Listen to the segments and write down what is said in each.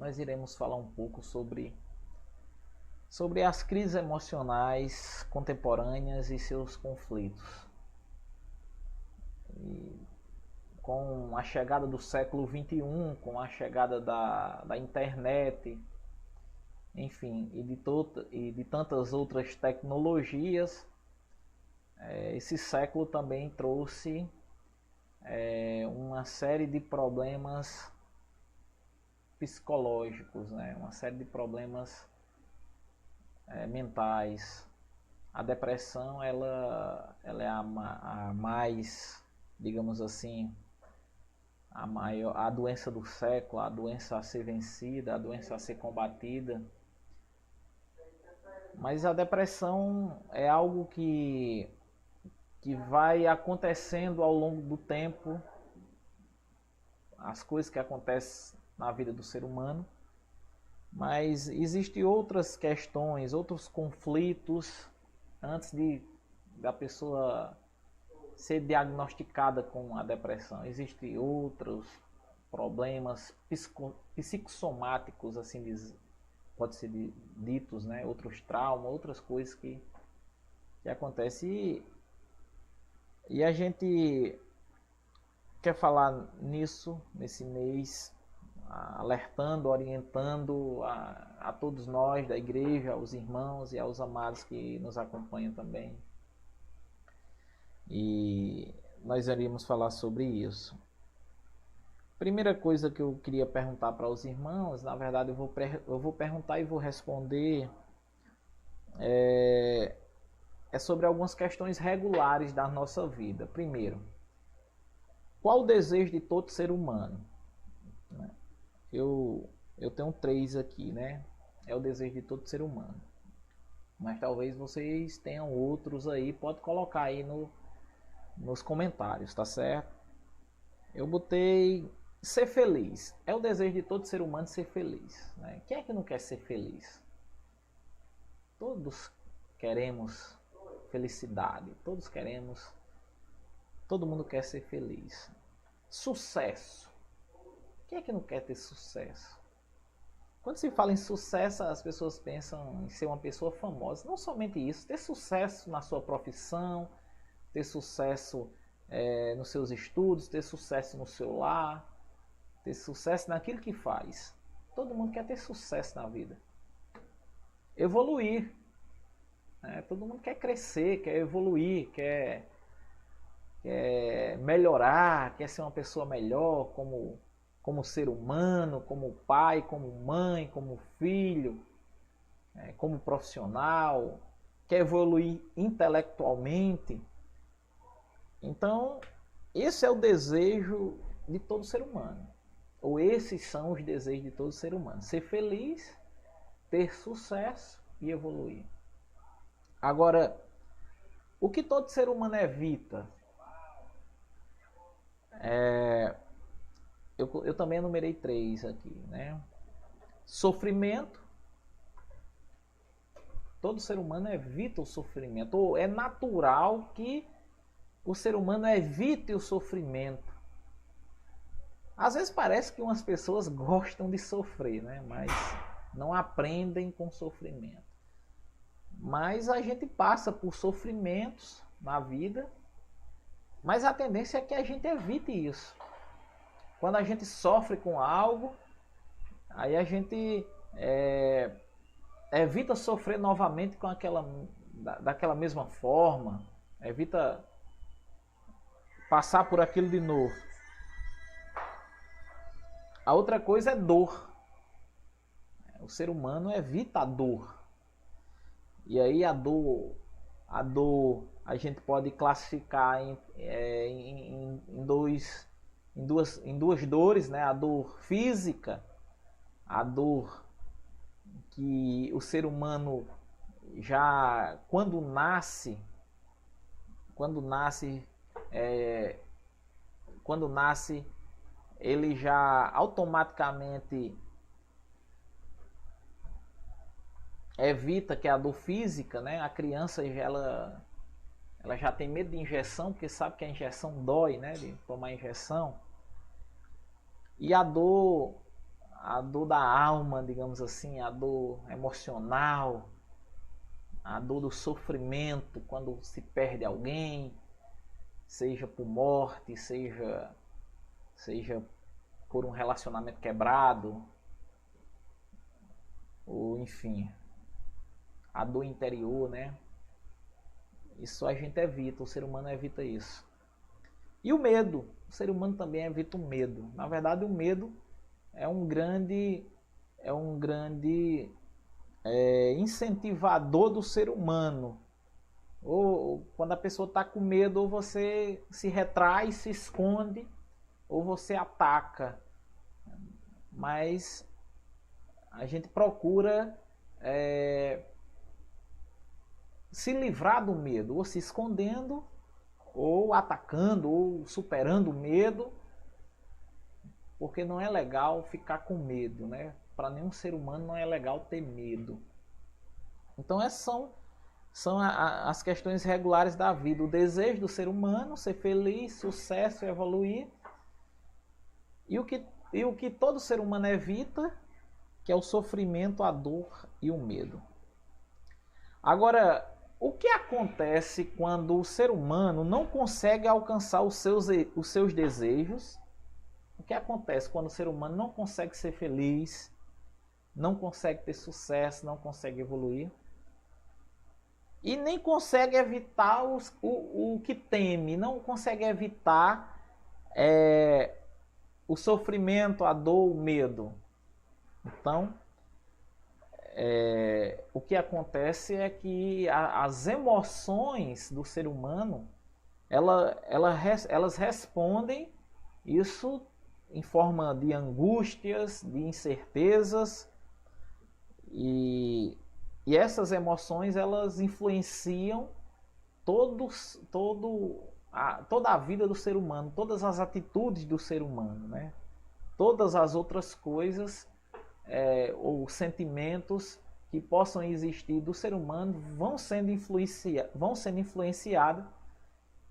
nós iremos falar um pouco sobre as crises emocionais contemporâneas e seus conflitos. E com a chegada do século XXI, com a chegada da internet, enfim, e de tantas outras tecnologias, esse século também trouxe uma série de problemas psicológicos, né? Uma série de problemas mentais. A depressão ela é a mais, digamos assim, a doença do século, a doença a ser vencida, a doença a ser combatida. Mas a depressão é algo que vai acontecendo ao longo do tempo, as coisas que acontecem na vida do ser humano, mas existem outras questões, outros conflitos antes da pessoa ser diagnosticada com a depressão. Existem outros problemas psicossomáticos, assim pode ser ditos, né? Outros traumas, outras coisas que acontecem. E a gente quer falar nisso, nesse mês, alertando, orientando a todos nós da igreja, aos irmãos e aos amados que nos acompanham também. E nós iríamos falar sobre isso. Primeira coisa que eu queria perguntar para os irmãos, na verdade eu vou perguntar e vou responder, é sobre algumas questões regulares da nossa vida. Primeiro, qual o desejo de todo ser humano? Eu tenho 3 aqui, né? É o desejo de todo ser humano. Mas talvez vocês tenham outros aí, pode colocar aí nos comentários, tá certo? Eu botei ser feliz. É o desejo de todo ser humano ser feliz, né? Quem é que não quer ser feliz? Todos queremos felicidade, todo mundo quer ser feliz. Sucesso. Quem é que não quer ter sucesso? Quando se fala em sucesso, as pessoas pensam em ser uma pessoa famosa. Não somente isso, ter sucesso na sua profissão, ter sucesso nos seus estudos, ter sucesso no seu lar, ter sucesso naquilo que faz. Todo mundo quer ter sucesso na vida. Evoluir. Todo mundo quer crescer, quer evoluir, quer melhorar, quer ser uma pessoa melhor como ser humano, como pai, como mãe, como filho, como profissional, quer evoluir intelectualmente. Então, esse é o desejo de todo ser humano. Ou esses são os desejos de todo ser humano. Ser feliz, ter sucesso e evoluir. Agora, o que todo ser humano evita? Eu também enumerei 3 aqui, né? Sofrimento. Todo ser humano evita o sofrimento. Ou é natural que o ser humano evite o sofrimento. Às vezes parece que umas pessoas gostam de sofrer, né? Mas não aprendem com sofrimento. Mas a gente passa por sofrimentos na vida, mas a tendência é que a gente evite isso. Quando a gente sofre com algo, aí a gente evita sofrer novamente com daquela mesma forma, evita passar por aquilo de novo. A outra coisa é dor. O ser humano evita a dor. E aí a dor a gente pode classificar em duas dores, né? A dor física, a dor que o ser humano já quando nasce ele já automaticamente evita, que é a dor física, né? A criança ela já tem medo de injeção, porque sabe que a injeção dói, né? De tomar injeção. E a dor a dor da alma, digamos assim, a dor emocional, a dor do sofrimento quando se perde alguém, seja por morte, seja por um relacionamento quebrado, ou enfim, a dor interior, né? Isso a gente evita, o ser humano evita isso. E o medo, o ser humano também evita o medo. Na verdade, o medo é um grande incentivador do ser humano. Ou quando a pessoa está com medo, ou você se retrai, se esconde, ou você ataca. Mas a gente procura se livrar do medo, ou se escondendo, ou atacando, ou superando o medo, porque não é legal ficar com medo, né? Para nenhum ser humano não é legal ter medo. Então essas são as questões regulares da vida. O desejo do ser humano, ser feliz, sucesso, evoluir. E o que todo ser humano evita, que é o sofrimento, a dor e o medo. Agora, o que acontece quando o ser humano não consegue alcançar os seus desejos? O que acontece quando o ser humano não consegue ser feliz, não consegue ter sucesso, não consegue evoluir? E nem consegue evitar o que teme, não consegue evitar o sofrimento, a dor, o medo. Então, o que acontece é que as emoções do ser humano, elas respondem isso em forma de angústias, de incertezas, e essas emoções elas influenciam toda a vida do ser humano, todas as atitudes do ser humano, né? Todas as outras coisas ou sentimentos que possam existir do ser humano vão sendo influenciados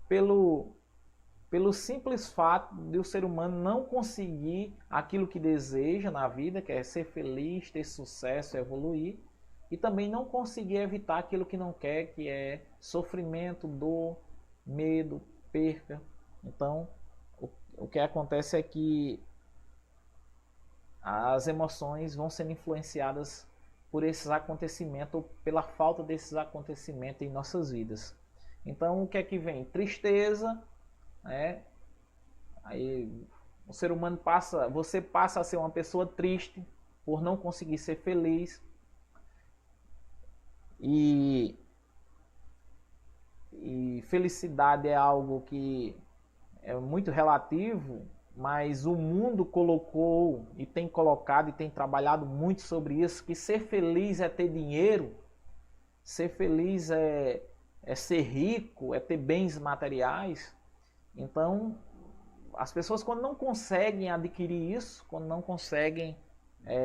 pelo simples fato de o ser humano não conseguir aquilo que deseja na vida, que é ser feliz, ter sucesso, evoluir, e também não conseguir evitar aquilo que não quer, que é sofrimento, dor, medo, perca. Então, o que acontece é que as emoções vão sendo influenciadas por esses acontecimentos ou pela falta desses acontecimentos em nossas vidas. Então, o que é que vem? Tristeza, né? Aí o ser humano você passa a ser uma pessoa triste por não conseguir ser feliz. E felicidade é algo que é muito relativo, mas o mundo colocou e tem colocado e tem trabalhado muito sobre isso, que ser feliz é ter dinheiro, ser feliz é ser rico, é ter bens materiais. Então, as pessoas quando não conseguem adquirir isso, quando não conseguem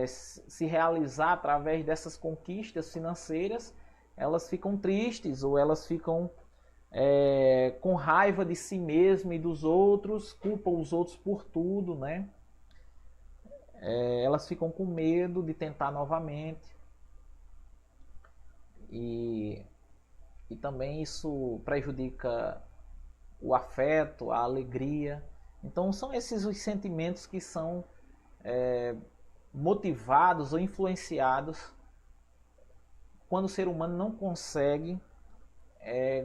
se realizar através dessas conquistas financeiras, elas ficam tristes ou elas ficam com raiva de si mesmo e dos outros, culpam os outros por tudo, né? Elas ficam com medo de tentar novamente. E também isso prejudica o afeto, a alegria. Então são esses os sentimentos que são motivados ou influenciados quando o ser humano não consegue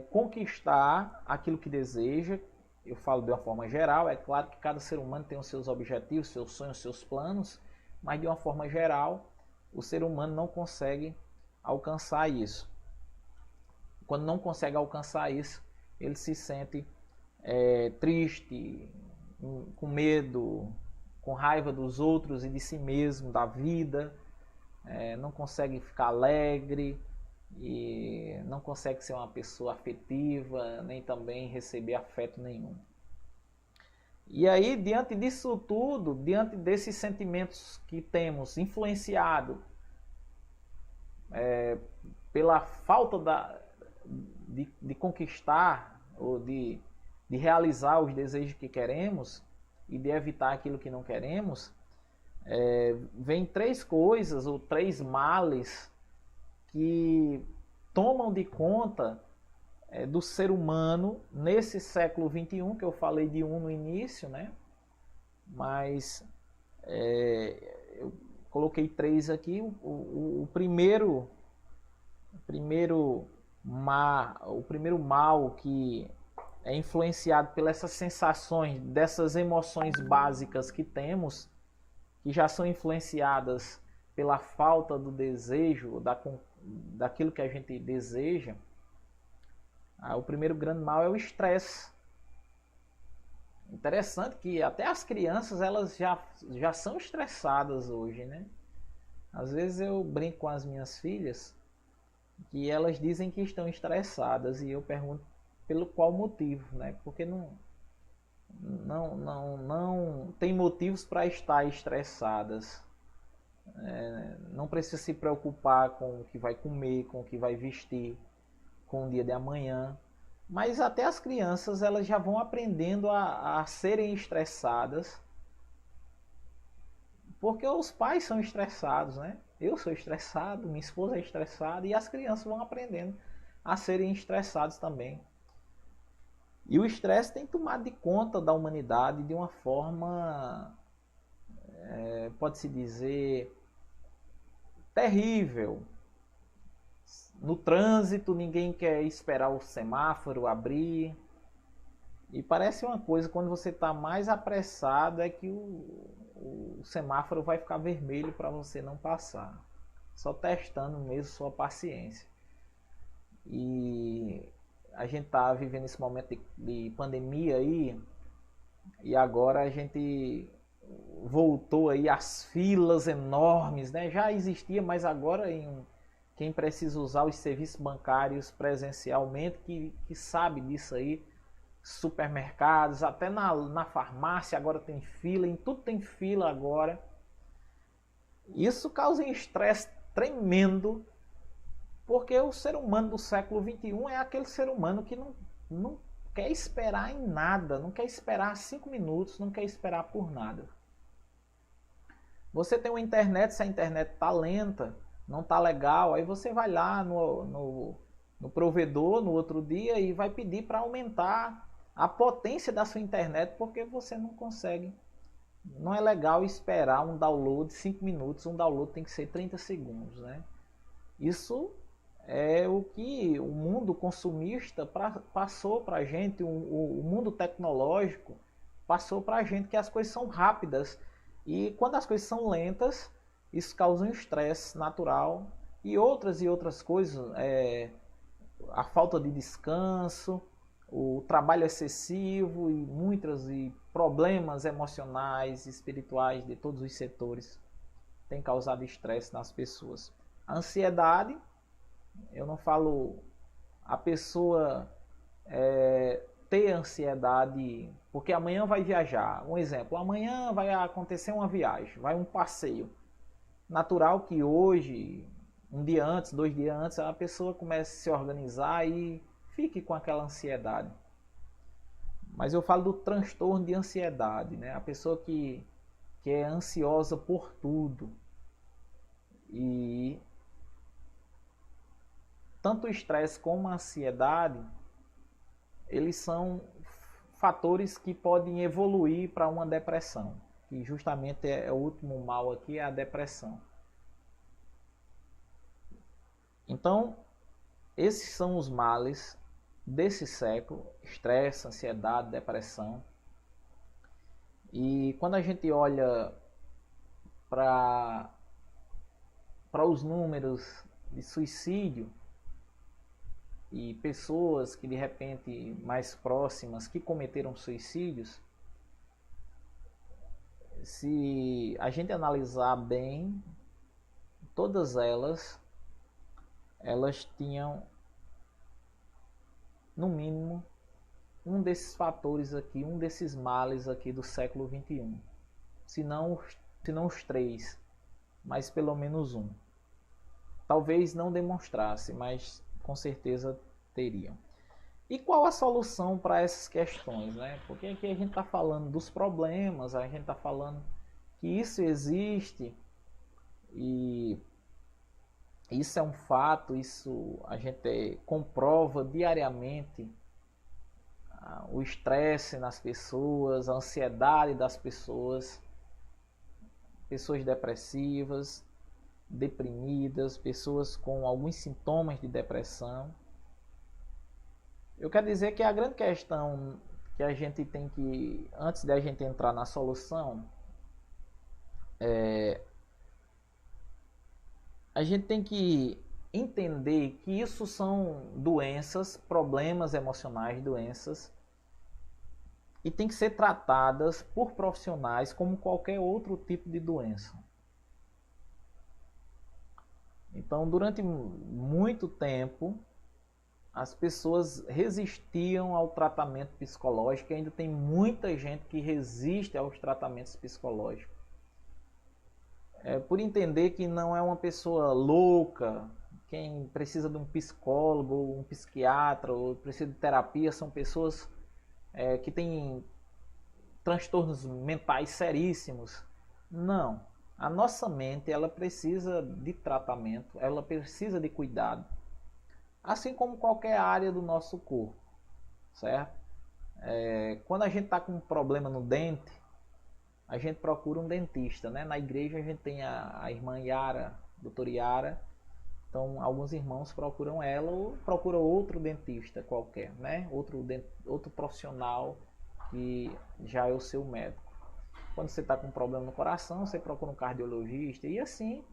conquistar aquilo que deseja. Eu falo de uma forma geral, é claro que cada ser humano tem os seus objetivos, seus sonhos, seus planos, mas de uma forma geral, o ser humano não consegue alcançar isso. Quando não consegue alcançar isso, ele se sente triste, com medo, com raiva dos outros e de si mesmo, da vida, não consegue ficar alegre, e não consegue ser uma pessoa afetiva, nem também receber afeto nenhum. E aí, diante disso tudo, diante desses sentimentos que temos influenciado pela falta de conquistar ou de realizar os desejos que queremos e de evitar aquilo que não queremos, Vem três coisas ou três males que tomam de conta do ser humano nesse século XXI, que eu falei de um no início, né? Mas eu coloquei três aqui. O primeiro mal que é influenciado pelas essas sensações, dessas emoções básicas que temos, que já são influenciadas pela falta do desejo, daquilo que a gente deseja. O primeiro grande mal é o estresse. Interessante que até as crianças elas já são estressadas hoje, né? Às vezes eu brinco com as minhas filhas que elas dizem que estão estressadas e eu pergunto pelo qual motivo, né? Porque não tem motivos para estar estressadas. Não precisa se preocupar com o que vai comer, com o que vai vestir, com o dia de amanhã. Mas até as crianças elas já vão aprendendo a serem estressadas, porque os pais são estressados, né? Eu sou estressado, minha esposa é estressada e as crianças vão aprendendo a serem estressados também. E o estresse tem tomado de conta da humanidade de uma forma, pode-se dizer, terrível. No trânsito, ninguém quer esperar o semáforo abrir. E parece uma coisa, quando você está mais apressado, é que o semáforo vai ficar vermelho para você não passar. Só testando mesmo sua paciência. E a gente está vivendo esse momento de pandemia aí, e agora a gente voltou aí às filas enormes, né? Já existia, mas agora quem precisa usar os serviços bancários presencialmente, que sabe disso aí, supermercados, até na farmácia agora tem fila, em tudo tem fila agora. Isso causa um estresse tremendo, porque o ser humano do século XXI é aquele ser humano que não quer esperar em nada, não quer esperar 5 minutos, não quer esperar por nada. Você tem uma internet, se a internet está lenta, não está legal, aí você vai lá no provedor no outro dia e vai pedir para aumentar a potência da sua internet, porque você não consegue. Não é legal esperar um download 5 minutos, um download tem que ser 30 segundos, né? Isso é o que o mundo consumista passou para a gente, o mundo tecnológico passou para a gente, que as coisas são rápidas. E quando as coisas são lentas, isso causa um estresse natural e outras coisas, a falta de descanso, o trabalho excessivo e problemas emocionais, espirituais de todos os setores têm causado estresse nas pessoas. A ansiedade, eu não falo a pessoa ter ansiedade porque amanhã vai viajar. Um exemplo, amanhã vai acontecer uma viagem, vai um passeio. Natural que hoje, um dia antes, 2 dias antes, a pessoa comece a se organizar e fique com aquela ansiedade. Mas eu falo do transtorno de ansiedade, né? A pessoa que é ansiosa por tudo. E tanto o estresse como a ansiedade, eles são fatores que podem evoluir para uma depressão. Que justamente é o último mal aqui, é a depressão. Então, esses são os males desse século: estresse, ansiedade, depressão. E quando a gente olha para os números de suicídio e pessoas que de repente mais próximas que cometeram suicídios, se a gente analisar bem, todas elas tinham no mínimo um desses fatores aqui, um desses males aqui do século XXI. Se não os 3, mas pelo menos um. Talvez não demonstrasse, mas com certeza teriam. E qual a solução para essas questões, né? Porque aqui a gente está falando dos problemas, a gente está falando que isso existe e isso é um fato, isso a gente comprova diariamente, o estresse nas pessoas, a ansiedade das pessoas, pessoas depressivas, deprimidas, pessoas com alguns sintomas de depressão. Eu quero dizer que a grande questão que a gente tem que, antes de a gente entrar na solução, a gente tem que entender que isso são doenças, problemas emocionais, doenças, e tem que ser tratadas por profissionais como qualquer outro tipo de doença. Então, durante muito tempo, as pessoas resistiam ao tratamento psicológico, e ainda tem muita gente que resiste aos tratamentos psicológicos. Por entender que não é uma pessoa louca, quem precisa de um psicólogo, ou um psiquiatra, ou precisa de terapia, são pessoas que têm transtornos mentais seríssimos. Não. A nossa mente, ela precisa de tratamento, ela precisa de cuidado. Assim como qualquer área do nosso corpo, certo? Quando a gente está com um problema no dente, a gente procura um dentista, né? Na igreja a gente tem a irmã Yara, doutora Yara. Então, alguns irmãos procuram ela ou procuram outro dentista qualquer, né? Outro profissional que já é o seu médico. Quando você está com um problema no coração, você procura um cardiologista e assim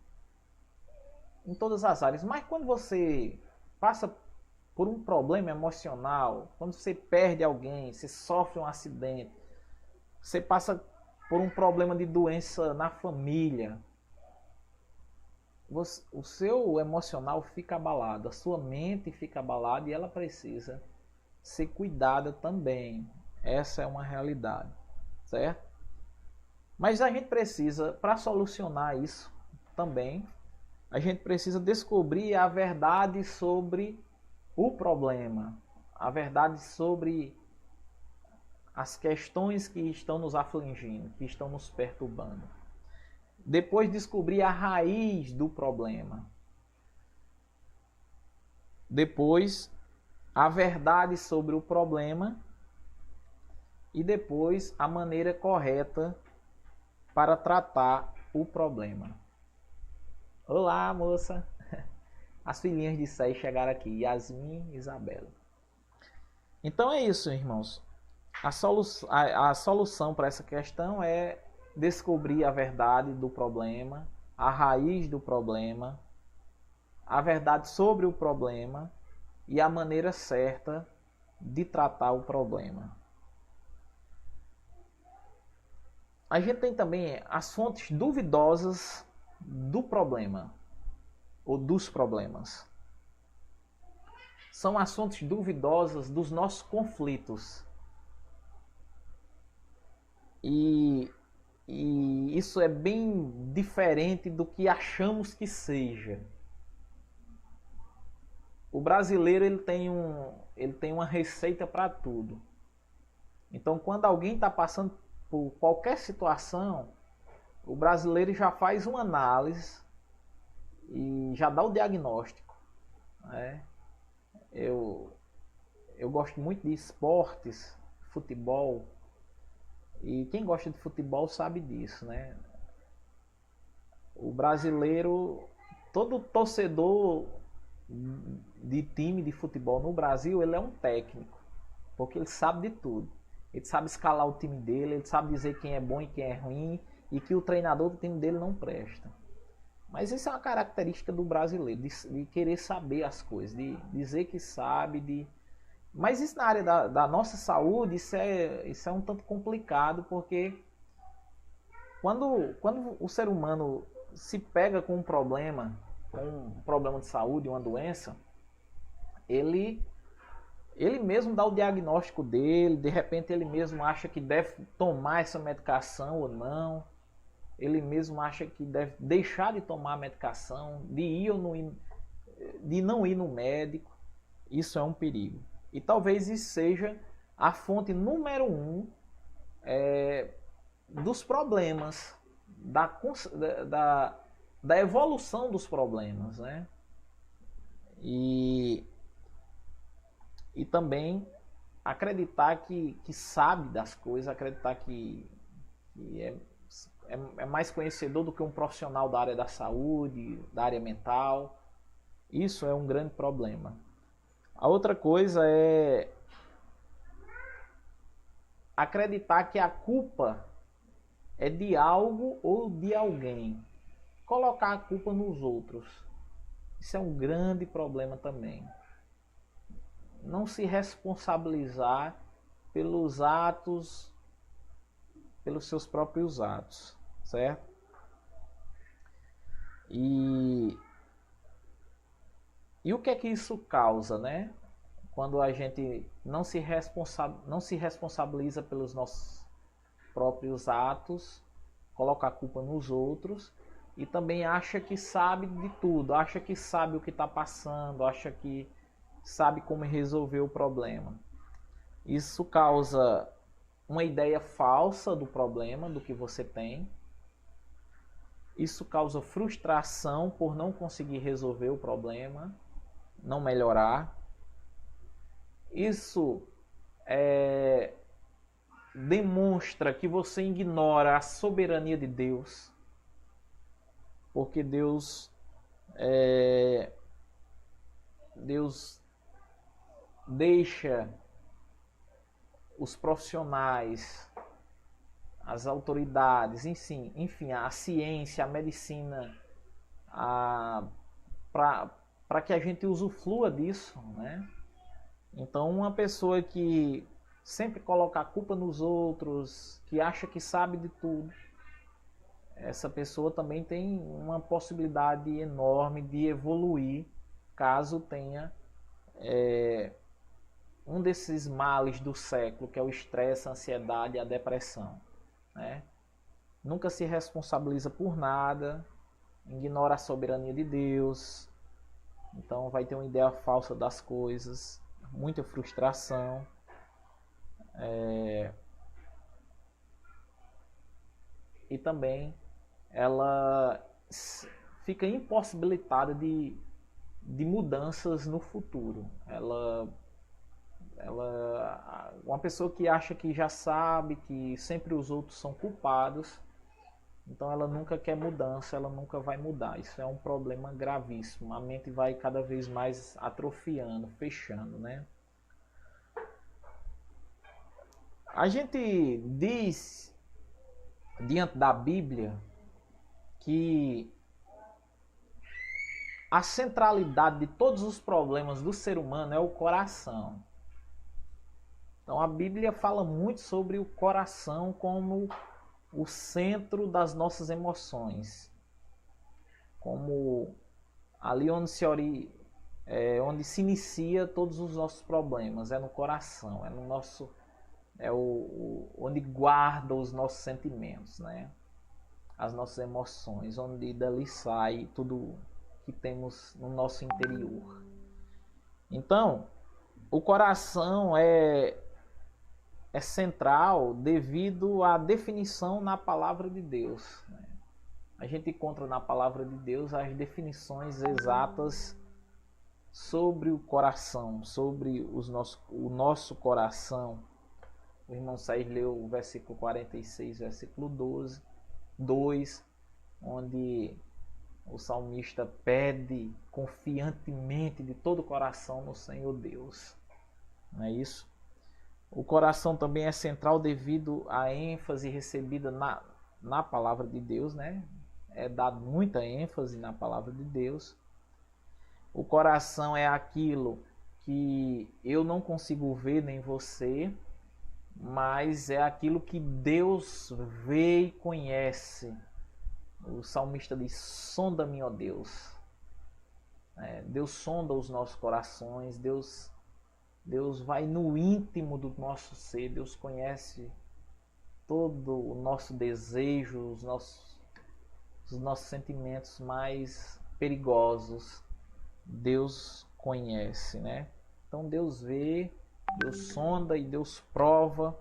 em todas as áreas. Mas quando você passa por um problema emocional, quando você perde alguém, você sofre um acidente, você passa por um problema de doença na família, o seu emocional fica abalado, a sua mente fica abalada e ela precisa ser cuidada também. Essa é uma realidade, certo? Mas a gente precisa, para solucionar isso também, a gente precisa descobrir a verdade sobre o problema, a verdade sobre as questões que estão nos afligindo, que estão nos perturbando. Depois descobrir a raiz do problema. Depois a verdade sobre o problema e depois a maneira correta para tratar o problema. Olá, moça! As filhinhas de Sé chegaram aqui, Yasmin e Isabela. Então é isso, irmãos. A solução para essa questão é descobrir a verdade do problema, a raiz do problema, a verdade sobre o problema e a maneira certa de tratar o problema. A gente tem também as fontes duvidosas do problema ou dos problemas. São as fontes duvidosas dos nossos conflitos. E isso é bem diferente do que achamos que seja. O brasileiro ele tem uma receita para tudo. Então, quando alguém está passando por qualquer situação, o brasileiro já faz uma análise e já dá o diagnóstico. Né? Eu gosto muito de esportes, futebol, e quem gosta de futebol sabe disso, né? O brasileiro, todo torcedor de time de futebol no Brasil, ele é um técnico, porque ele sabe de tudo. Ele sabe escalar o time dele, ele sabe dizer quem é bom e quem é ruim, e que o treinador do time dele não presta. Mas isso é uma característica do brasileiro, de querer saber as coisas, de dizer que sabe, Mas isso na área da nossa saúde, isso é um tanto complicado, porque quando o ser humano se pega com um problema de saúde, uma doença, ele mesmo dá o diagnóstico dele, de repente ele mesmo acha que deve tomar essa medicação ou não, ele mesmo acha que deve deixar de tomar a medicação, de não ir no médico. Isso é um perigo. E talvez isso seja a fonte número 1 dos problemas da evolução dos problemas, né? E também acreditar que sabe das coisas, acreditar que é mais conhecedor do que um profissional da área da saúde, da área mental. Isso é um grande problema. A outra coisa é acreditar que a culpa é de algo ou de alguém. Colocar a culpa nos outros. Isso é um grande problema também. Não se responsabilizar pelos atos, pelos seus próprios atos, certo? E o que é que isso causa, né? Quando a gente não se responsabiliza pelos nossos próprios atos, coloca a culpa nos outros e também acha que sabe de tudo, acha que sabe o que está passando, acha que sabe como resolver o problema. Isso causa uma ideia falsa do problema, do que você tem. Isso causa frustração por não conseguir resolver o problema, não melhorar. Isso demonstra que você ignora a soberania de Deus, porque Deus deixa os profissionais, as autoridades, enfim, a ciência, a medicina, para que a gente usufrua disso, né? Então, uma pessoa que sempre coloca a culpa nos outros, que acha que sabe de tudo, essa pessoa também tem uma possibilidade enorme de evoluir caso tenha um desses males do século, que é o estresse, a ansiedade e a depressão, né? Nunca se responsabiliza por nada, ignora a soberania de Deus, então vai ter uma ideia falsa das coisas, muita frustração. E também ela fica impossibilitada de mudanças no futuro. Uma pessoa que acha que já sabe, que sempre os outros são culpados, então ela nunca quer mudança, ela nunca vai mudar. Isso é um problema gravíssimo. A mente vai cada vez mais atrofiando, fechando, né? A gente diz, diante da Bíblia, que a centralidade de todos os problemas do ser humano é o coração. Então a Bíblia fala muito sobre o coração como o centro das nossas emoções, como ali onde se inicia todos os nossos problemas, é no coração, é no nosso, onde guarda os nossos sentimentos, né? As nossas emoções, onde dali sai tudo que temos no nosso interior. Então, o coração é central devido à definição na palavra de Deus, né? A gente encontra na palavra de Deus as definições exatas sobre o coração, sobre o nosso coração. O irmão Sair leu o versículo 46, versículo 2, onde o salmista pede confiantemente de todo o coração no Senhor Deus. Não é isso? O coração também é central devido à ênfase recebida na palavra de Deus, né? É dado muita ênfase na palavra de Deus. O coração é aquilo que eu não consigo ver nem você, mas é aquilo que Deus vê e conhece. O salmista diz: sonda-me, ó Deus. Deus sonda os nossos corações, Deus vai no íntimo do nosso ser, Deus conhece todo o nosso desejo, os nossos sentimentos mais perigosos. Deus conhece, né? Então Deus vê, Deus sonda e Deus prova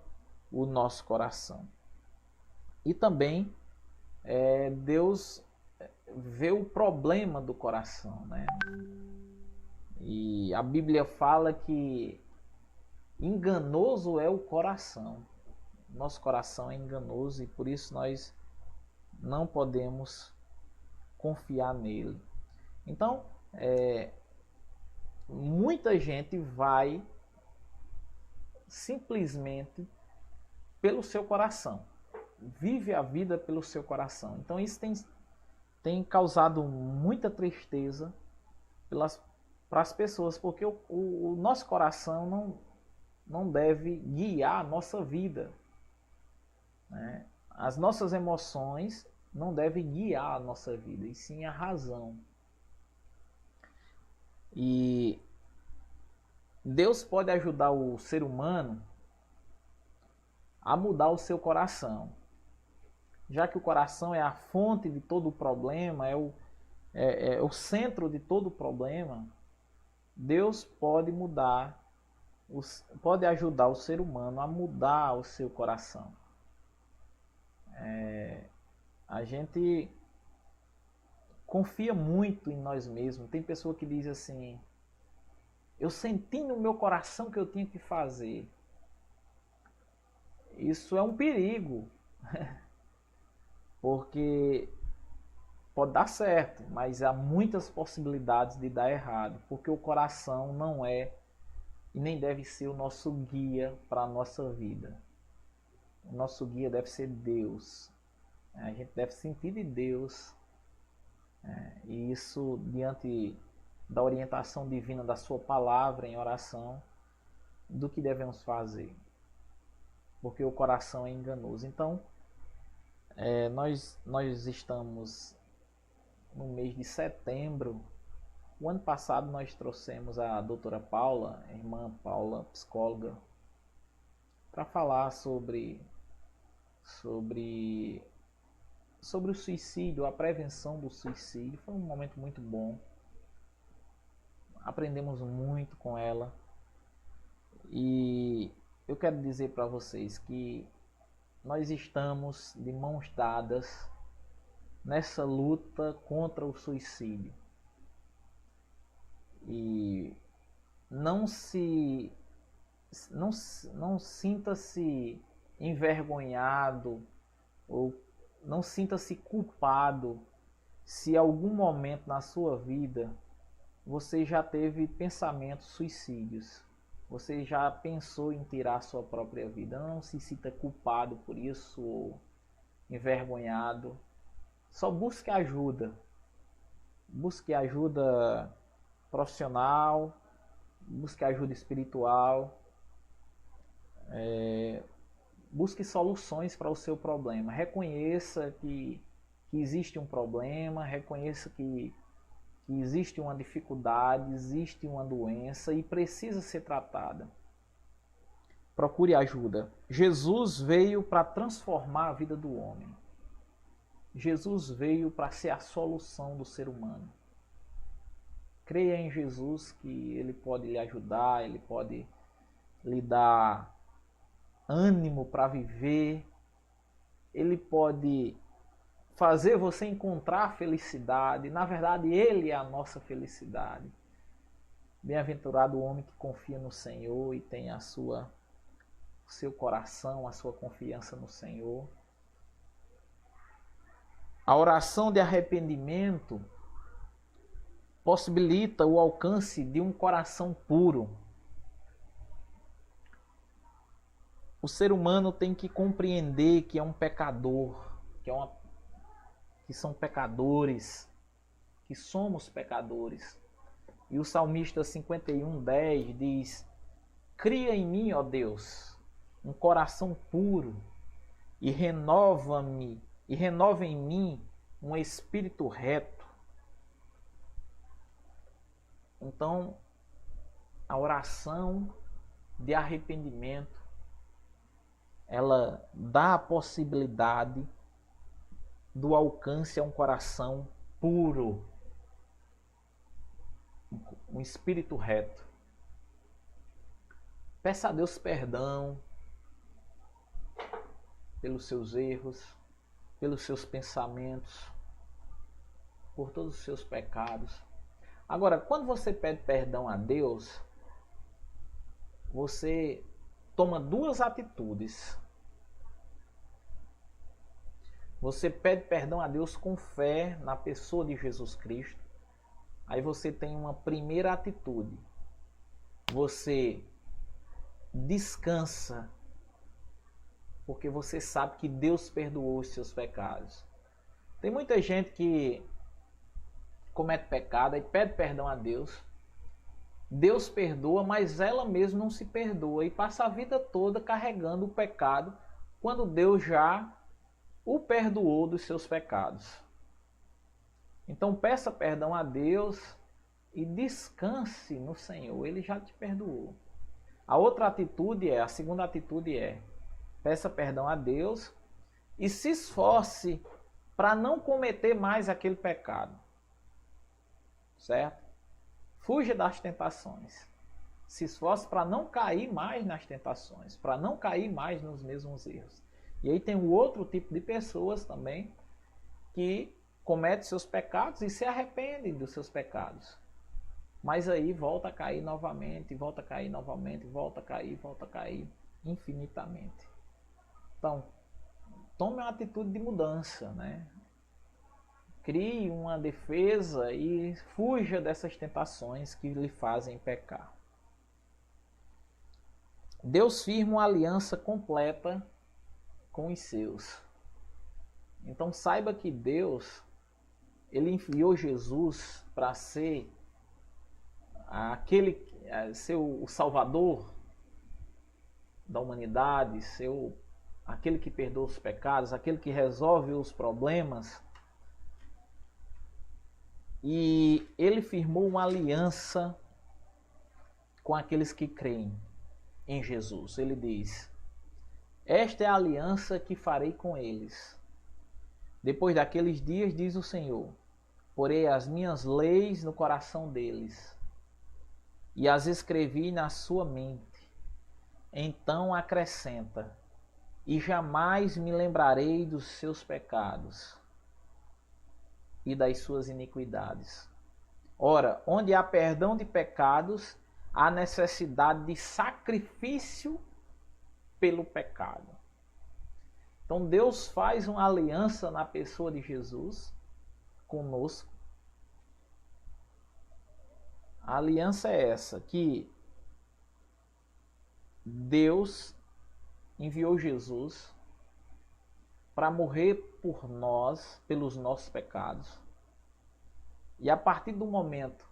o nosso coração. E também Deus vê o problema do coração, né? E a Bíblia fala que enganoso é o coração. Nosso coração é enganoso e por isso nós não podemos confiar nele. Então, muita gente vai simplesmente pelo seu coração, vive a vida pelo seu coração. Então isso tem causado muita tristeza para as pessoas, porque o nosso coração não deve guiar a nossa vida, né? As nossas emoções não devem guiar a nossa vida, e sim a razão. E Deus pode ajudar o ser humano a mudar o seu coração. Já que o coração é a fonte de todo o problema, é o centro de todo o problema, Deus pode pode ajudar o ser humano a mudar o seu coração. A gente confia muito em nós mesmos. Tem pessoa que diz assim: eu senti no meu coração que eu tinha que fazer. Isso é um perigo, porque pode dar certo, mas há muitas possibilidades de dar errado, porque o coração não é e nem deve ser o nosso guia para a nossa vida. O nosso guia deve ser Deus. A gente deve sentir de Deus, e isso diante da orientação divina da sua palavra em oração, do que devemos fazer, porque o coração é enganoso. Então, nós estamos no mês de setembro. O ano passado nós trouxemos a doutora Paula, a irmã Paula, psicóloga, para falar sobre o suicídio, a prevenção do suicídio. Foi um momento muito bom. Aprendemos muito com ela. E eu quero dizer para vocês que nós estamos de mãos dadas nessa luta contra o suicídio. E não sinta-se envergonhado ou não sinta-se culpado se algum momento na sua vida você já teve pensamentos suicídios. Você já pensou em tirar sua própria vida. Não se sinta culpado por isso ou envergonhado. Só busque ajuda. Busque ajuda profissional, busque ajuda espiritual. Busque soluções para o seu problema. Reconheça que existe um problema, reconheça que existe uma dificuldade, existe uma doença e precisa ser tratada. Procure ajuda. Jesus veio para transformar a vida do homem. Jesus veio para ser a solução do ser humano. Creia em Jesus, que Ele pode lhe ajudar, Ele pode lhe dar ânimo para viver, Ele pode fazer você encontrar felicidade. Na verdade, Ele é a nossa felicidade. Bem-aventurado o homem que confia no Senhor e tem o seu coração, a sua confiança no Senhor. A oração de arrependimento possibilita o alcance de um coração puro. O ser humano tem que compreender que é um pecador, que são pecadores, que somos pecadores. E o salmista 51:10 diz: cria em mim, ó Deus, um coração puro e renova em mim um espírito reto. Então, a oração de arrependimento, ela dá a possibilidade do alcance a um coração puro, um espírito reto. Peça a Deus perdão pelos seus erros. pelos seus pensamentos, por todos os seus pecados. Agora, quando você pede perdão a Deus, você toma duas atitudes. Você pede perdão a Deus com fé na pessoa de Jesus Cristo. Aí você tem uma primeira atitude. Você descansa, porque você sabe que Deus perdoou os seus pecados. Tem muita gente que comete pecado e pede perdão a Deus. Deus perdoa, mas ela mesma não se perdoa e passa a vida toda carregando o pecado, quando Deus já o perdoou dos seus pecados. Então peça perdão a Deus e descanse no Senhor, Ele já te perdoou. A segunda atitude é, peça perdão a Deus e se esforce para não cometer mais aquele pecado. Certo? Fuja das tentações. Se esforce para não cair mais nas tentações, para não cair mais nos mesmos erros. E aí tem um outro tipo de pessoas também que cometem seus pecados e se arrependem dos seus pecados. Mas aí volta a cair novamente, volta a cair novamente, volta a cair infinitamente. Então, tome uma atitude de mudança, né? Crie uma defesa e fuja dessas tentações que lhe fazem pecar. Deus firma uma aliança completa com os seus. Então saiba que Deus, Ele enviou Jesus para ser o Salvador da humanidade, aquele que perdoa os pecados, aquele que resolve os problemas. E Ele firmou uma aliança com aqueles que creem em Jesus. Ele diz: esta é a aliança que farei com eles. Depois daqueles dias, diz o Senhor, porei as minhas leis no coração deles e as escrevi na sua mente. Então acrescenta: e jamais me lembrarei dos seus pecados e das suas iniquidades. Ora, onde há perdão de pecados, há necessidade de sacrifício pelo pecado. Então Deus faz uma aliança na pessoa de Jesus conosco. A aliança é essa, que Deus enviou Jesus para morrer por nós, pelos nossos pecados. E a partir do momento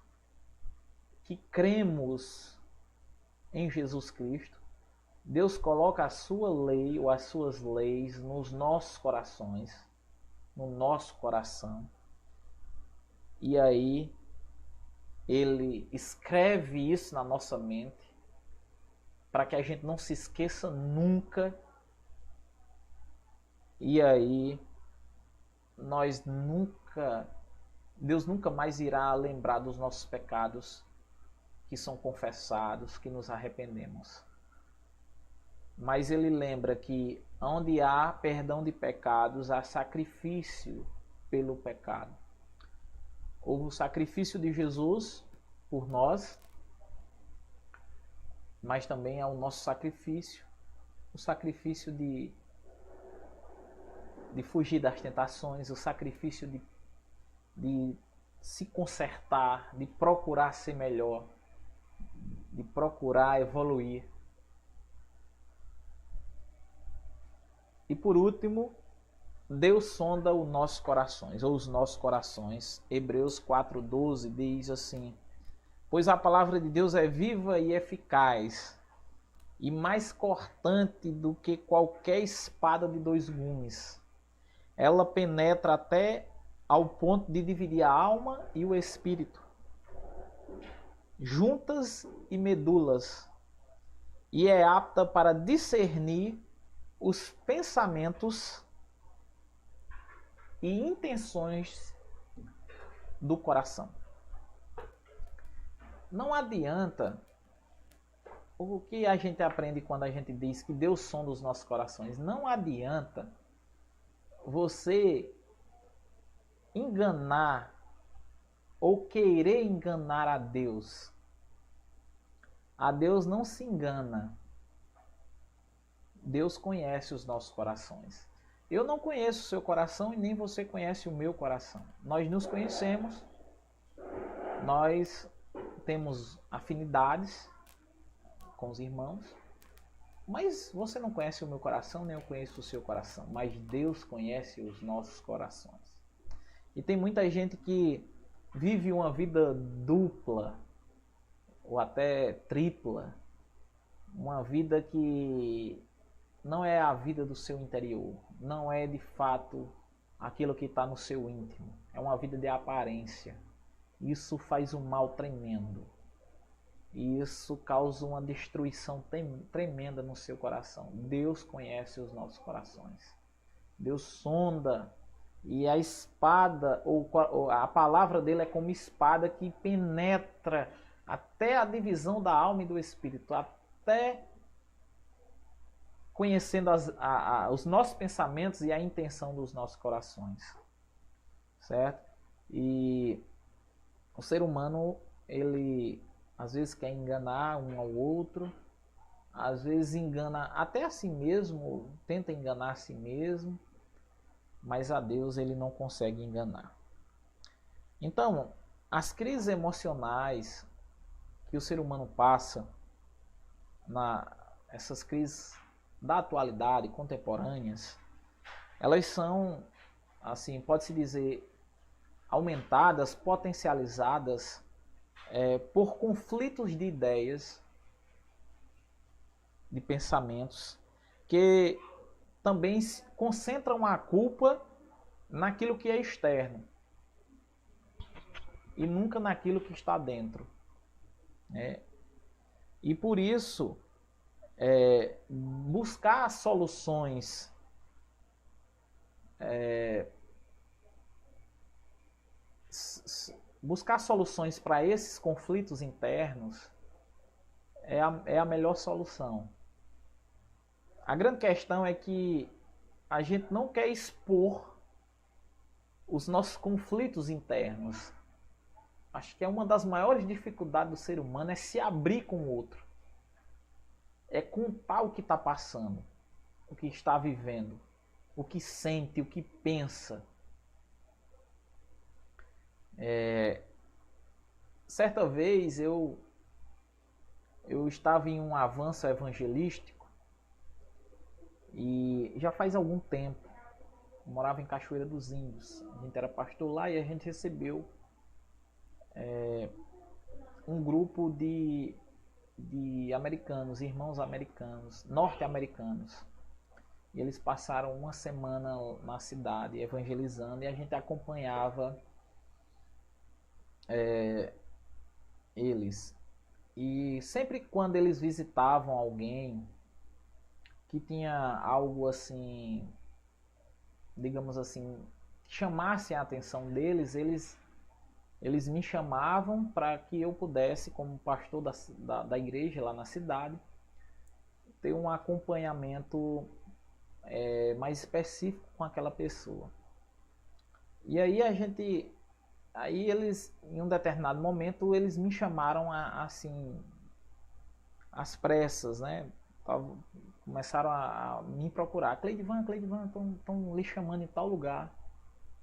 que cremos em Jesus Cristo, Deus coloca a sua lei ou as suas leis nos nossos corações, no nosso coração. E aí Ele escreve isso na nossa mente, para que a gente não se esqueça nunca. E aí Deus nunca mais irá lembrar dos nossos pecados que são confessados, que nos arrependemos. Mas Ele lembra que onde há perdão de pecados, há sacrifício pelo pecado. Houve o sacrifício de Jesus por nós, mas também há o nosso sacrifício, o sacrifício de fugir das tentações, o sacrifício de se consertar, de procurar ser melhor, de procurar evoluir. E por último, Deus sonda os nossos corações, ou os nossos corações. Hebreus 4:12 diz assim: pois a palavra de Deus é viva e eficaz, e mais cortante do que qualquer espada de dois gumes. Ela penetra até ao ponto de dividir a alma e o espírito, juntas e medulas, e é apta para discernir os pensamentos e intenções do coração. Não adianta o que a gente aprende quando a gente diz que Deus sonda os nossos corações. Não adianta você enganar ou querer enganar a Deus não se engana. Deus conhece os nossos corações. Eu não conheço o seu coração e nem você conhece o meu coração. Nós nos conhecemos, nós temos afinidades com os irmãos, mas você não conhece o meu coração, nem eu conheço o seu coração. Mas Deus conhece os nossos corações. E tem muita gente que vive uma vida dupla ou até tripla, uma vida que não é a vida do seu interior, não é de fato aquilo que está no seu íntimo, é uma vida de aparência. Isso faz um mal tremendo, e isso causa uma destruição tremenda no seu coração. Deus conhece os nossos corações, Deus sonda, e a espada, ou a palavra dele é como espada que penetra até a divisão da alma e do espírito, até conhecendo os nossos pensamentos e a intenção dos nossos corações, certo? E o ser humano, ele às vezes quer enganar um ao outro, às vezes engana até a si mesmo, tenta enganar a si mesmo, mas a Deus ele não consegue enganar. Então, as crises emocionais que o ser humano passa, essas crises da atualidade, contemporâneas, elas são, assim, pode-se dizer, aumentadas, potencializadas por conflitos de ideias, de pensamentos, que também concentram a culpa naquilo que é externo e nunca naquilo que está dentro, né? E por isso, buscar soluções para esses conflitos internos é a melhor solução. A grande questão é que a gente não quer expor os nossos conflitos internos. Acho que é uma das maiores dificuldades do ser humano é se abrir com o outro. É contar o que está passando, o que está vivendo, o que sente, o que pensa. Certa vez eu estava em um avanço evangelístico e já faz algum tempo. Eu morava em Cachoeira dos Índios. A gente era pastor lá e a gente recebeu um grupo de americanos, irmãos americanos, norte-americanos. E eles passaram uma semana na cidade evangelizando e a gente acompanhava eles. E sempre quando eles visitavam alguém que tinha algo assim, digamos assim, que chamasse a atenção deles, eles me chamavam para que eu pudesse, como pastor da igreja lá na cidade, ter um acompanhamento mais específico com aquela pessoa. E aí eles, em um determinado momento, eles me chamaram assim, às pressas, né? Começaram a me procurar. Cleidivan, estão lhe chamando em tal lugar.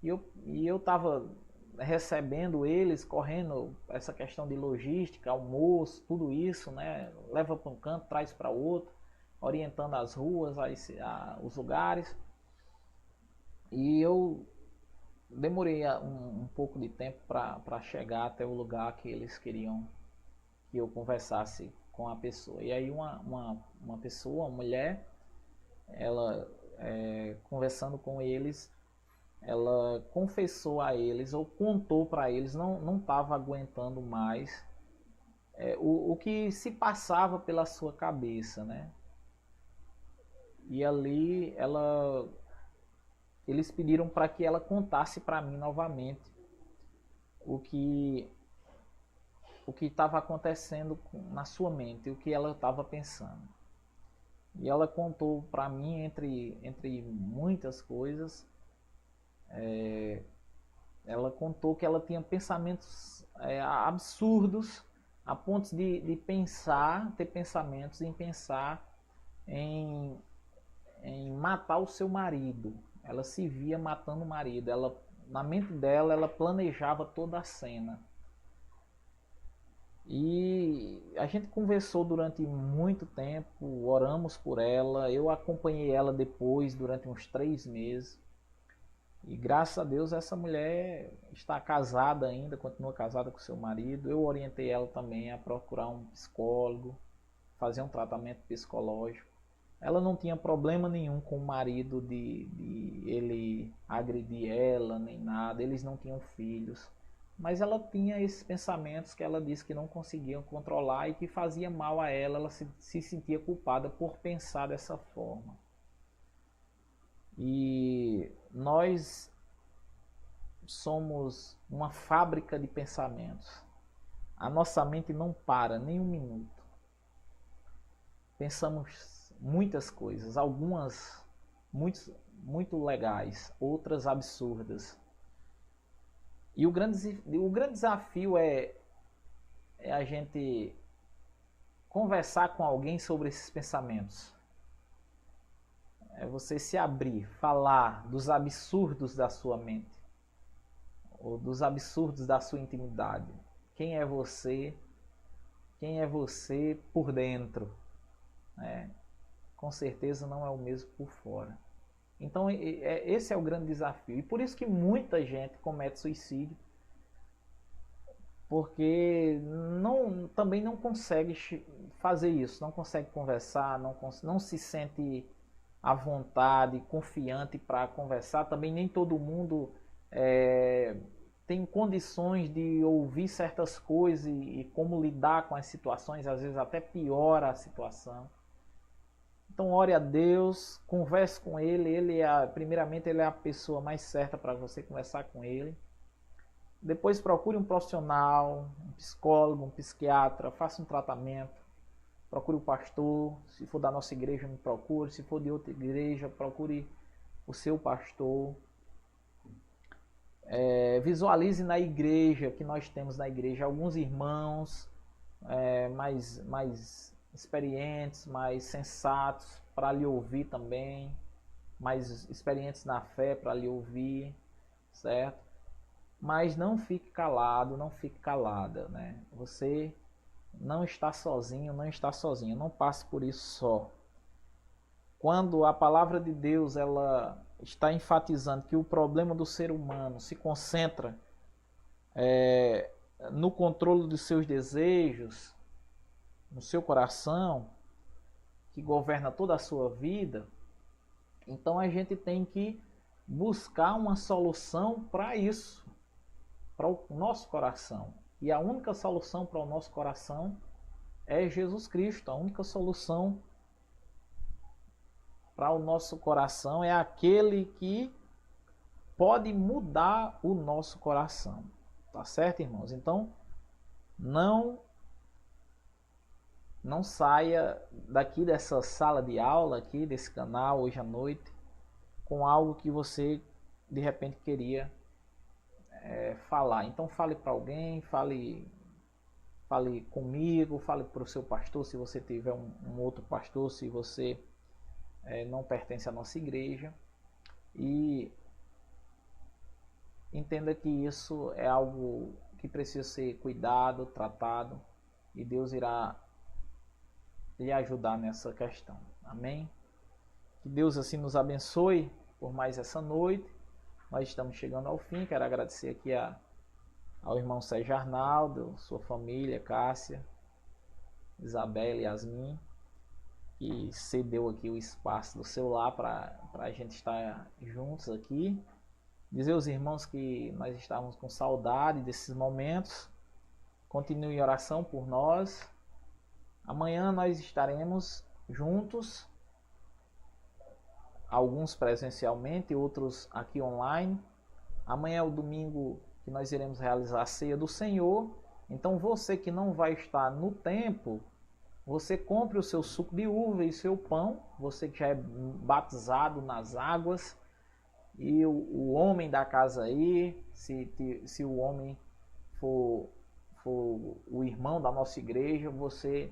E eu estava recebendo eles, correndo essa questão de logística, almoço, tudo isso, né? Leva para um canto, traz para outro, orientando as ruas, os lugares. E eu demorei um pouco de tempo para chegar até o lugar que eles queriam que eu conversasse com a pessoa. E aí uma pessoa, uma mulher, ela conversando com eles, ela confessou a eles ou contou para eles, não estava aguentando mais o que se passava pela sua cabeça, né? E ali eles pediram para que ela contasse para mim novamente o que estava acontecendo na sua mente, o que ela estava pensando. E ela contou para mim, entre muitas coisas, ela contou que ela tinha pensamentos absurdos, a ponto de pensar, ter pensamentos em pensar em matar o seu marido. Ela se via matando o marido. Ela, na mente dela, ela planejava toda a cena. E a gente conversou durante muito tempo, oramos por ela. Eu acompanhei ela depois, durante uns 3 meses. E graças a Deus essa mulher está casada ainda, continua casada com seu marido. Eu orientei ela também a procurar um psicólogo, fazer um tratamento psicológico. Ela não tinha problema nenhum com o marido de ele agredir ela, nem nada. Eles não tinham filhos. Mas ela tinha esses pensamentos que ela disse que não conseguiam controlar e que fazia mal a ela. Ela se sentia culpada por pensar dessa forma. E nós somos uma fábrica de pensamentos. A nossa mente não para nem um minuto. Pensamos muitas coisas, algumas muito legais, outras absurdas. E o grande desafio é a gente conversar com alguém sobre esses pensamentos. É você se abrir, falar dos absurdos da sua mente, ou dos absurdos da sua intimidade. Quem é você? Quem é você por dentro? Com certeza não é o mesmo por fora. Então esse é o grande desafio. E por isso que muita gente comete suicídio, porque também não consegue fazer isso, não consegue conversar, não se sente à vontade, confiante para conversar. Também nem todo mundo tem condições de ouvir certas coisas e como lidar com as situações, às vezes até piora a situação. Então ore a Deus, converse com Ele, primeiramente Ele é a pessoa mais certa para você conversar com Ele. Depois procure um profissional, um psicólogo, um psiquiatra, faça um tratamento. Procure o pastor, se for da nossa igreja, me procure. Se for de outra igreja, procure o seu pastor. Visualize na igreja, que nós temos na igreja alguns irmãos mais experientes, mais sensatos para lhe ouvir também, mais experientes na fé para lhe ouvir, certo? Mas não fique calado, não fique calada, né? Você não está sozinho, não está sozinho, não passe por isso só. Quando a palavra de Deus ela está enfatizando que o problema do ser humano se concentra no controle dos seus desejos, no seu coração, que governa toda a sua vida, então a gente tem que buscar uma solução para isso, para o nosso coração. E a única solução para o nosso coração é Jesus Cristo. A única solução para o nosso coração é aquele que pode mudar o nosso coração. Tá certo, irmãos? Então, não saia daqui dessa sala de aula, aqui desse canal, hoje à noite, com algo que você, de repente, queria falar. Então, fale para alguém, fale comigo, fale para o seu pastor, se você tiver um outro pastor, se você não pertence à nossa igreja. E entenda que isso é algo que precisa ser cuidado, tratado, e Deus irá lhe ajudar nessa questão. Amém? Que Deus assim nos abençoe por mais essa noite. Nós estamos chegando ao fim. Quero agradecer aqui ao irmão Sérgio Arnaldo, sua família, Cássia, Isabela e Yasmin, que cedeu aqui o espaço do seu lar para a gente estar juntos aqui. Dizer aos irmãos que nós estávamos com saudade desses momentos. Continue em oração por nós. Amanhã nós estaremos juntos, alguns presencialmente, outros aqui online. Amanhã é o domingo que nós iremos realizar a ceia do Senhor. Então você que não vai estar no templo, você compre o seu suco de uva e seu pão, você que já é batizado nas águas, E o homem da casa aí, se o homem for o irmão da nossa igreja, você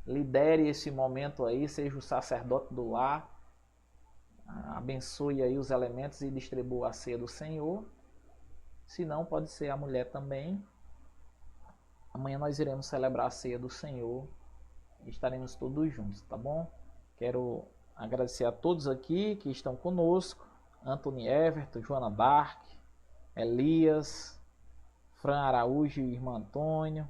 lidere esse momento aí, seja o sacerdote do lar, abençoe aí os elementos e distribua a ceia do Senhor. Se não, pode ser a mulher também. Amanhã nós iremos celebrar a ceia do Senhor e estaremos todos juntos, tá bom? Quero agradecer a todos aqui que estão conosco: Anthony Everton, Joana Dark, Elias, Fran Araújo e irmã Antônio.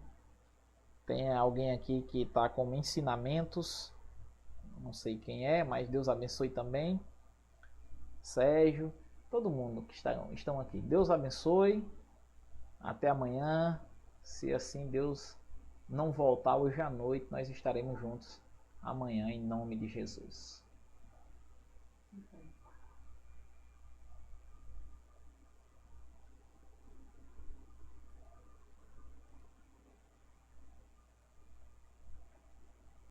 Tem alguém aqui que está com ensinamentos, não sei quem é, mas Deus abençoe também. Sérgio, todo mundo que estão aqui. Deus abençoe. Até amanhã. Se assim Deus não voltar hoje à noite, nós estaremos juntos amanhã em nome de Jesus.